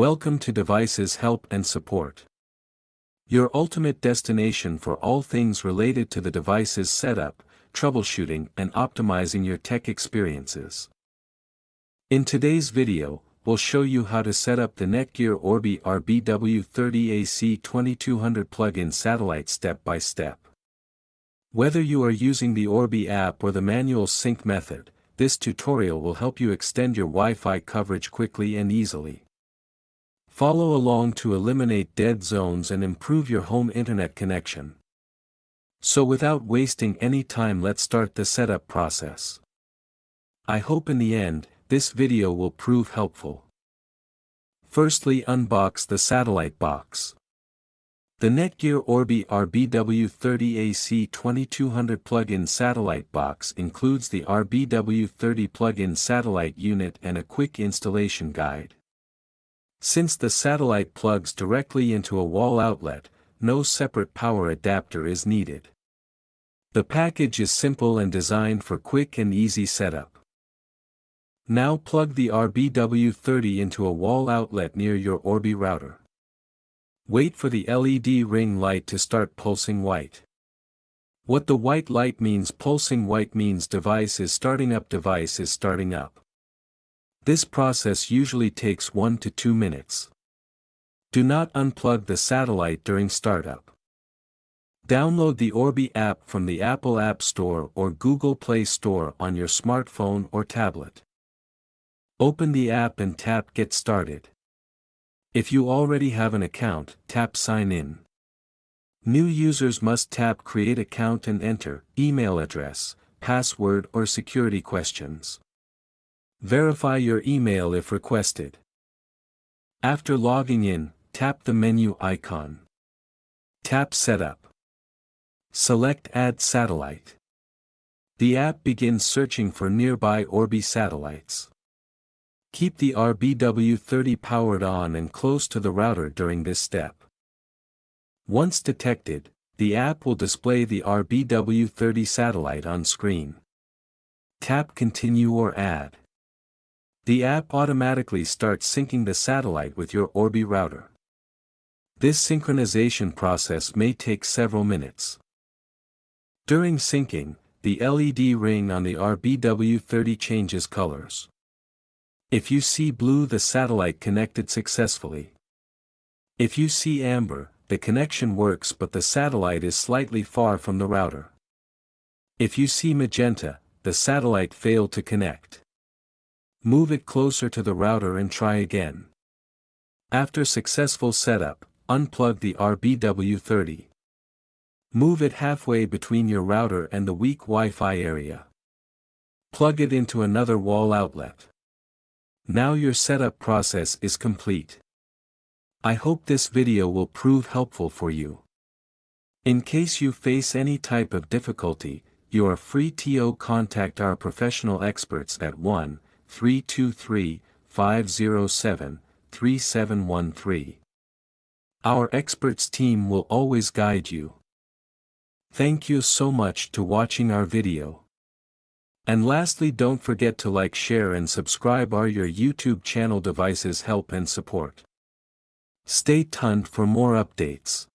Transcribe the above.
Welcome to Devices Help and Support, your ultimate destination for all things related to the device's setup, troubleshooting and optimizing your tech experiences. In today's video, we'll show you how to set up the NETGEAR Orbi RBW30 AC2200 plug-in satellite step by step. Whether you are using the Orbi app or the manual sync method, this tutorial will help you extend your Wi-Fi coverage quickly and easily. Follow along to eliminate dead zones and improve your home internet connection. So without wasting any time, let's start the setup process. I hope in the end, this video will prove helpful. Firstly, unbox the satellite box. The NETGEAR Orbi RBW30 AC2200 plug-in satellite box includes the RBW30 plug-in satellite unit and a quick installation guide. Since the satellite plugs directly into a wall outlet, no separate power adapter is needed. The package is simple and designed for quick and easy setup. Now plug the RBW30 into a wall outlet near your Orbi router. Wait for the LED ring light to start pulsing white. What the white light means: pulsing white means device is starting up. This process usually takes 1 to 2 minutes. Do not unplug the satellite during startup. Download the Orbi app from the Apple App Store or Google Play Store on your smartphone or tablet. Open the app and tap Get Started. If you already have an account, tap Sign In. New users must tap Create Account and enter email address, password or security questions. Verify your email if requested. After logging in, tap the menu icon. Tap Setup. Select Add Satellite. The app begins searching for nearby Orbi satellites. Keep the RBW30 powered on and close to the router during this step. Once detected, the app will display the RBW30 satellite on screen. Tap Continue or Add. The app automatically starts syncing the satellite with your Orbi router. This synchronization process may take several minutes. During syncing, the LED ring on the RBW30 changes colors. If you see blue, the satellite connected successfully. If you see amber, the connection works but the satellite is slightly far from the router. If you see magenta, the satellite failed to connect. Move it closer to the router and try again. After successful setup, unplug the RBW30. Move it halfway between your router and the weak Wi-Fi area. Plug it into another wall outlet. Now your setup process is complete. I hope this video will prove helpful for you. In case you face any type of difficulty, you are free to contact our professional experts at 1-323-507-3713. Our experts team will always guide you. Thank you so much to watching our video. And lastly, don't forget to like, share and subscribe our YouTube channel Devices Help and Support. Stay tuned for more updates.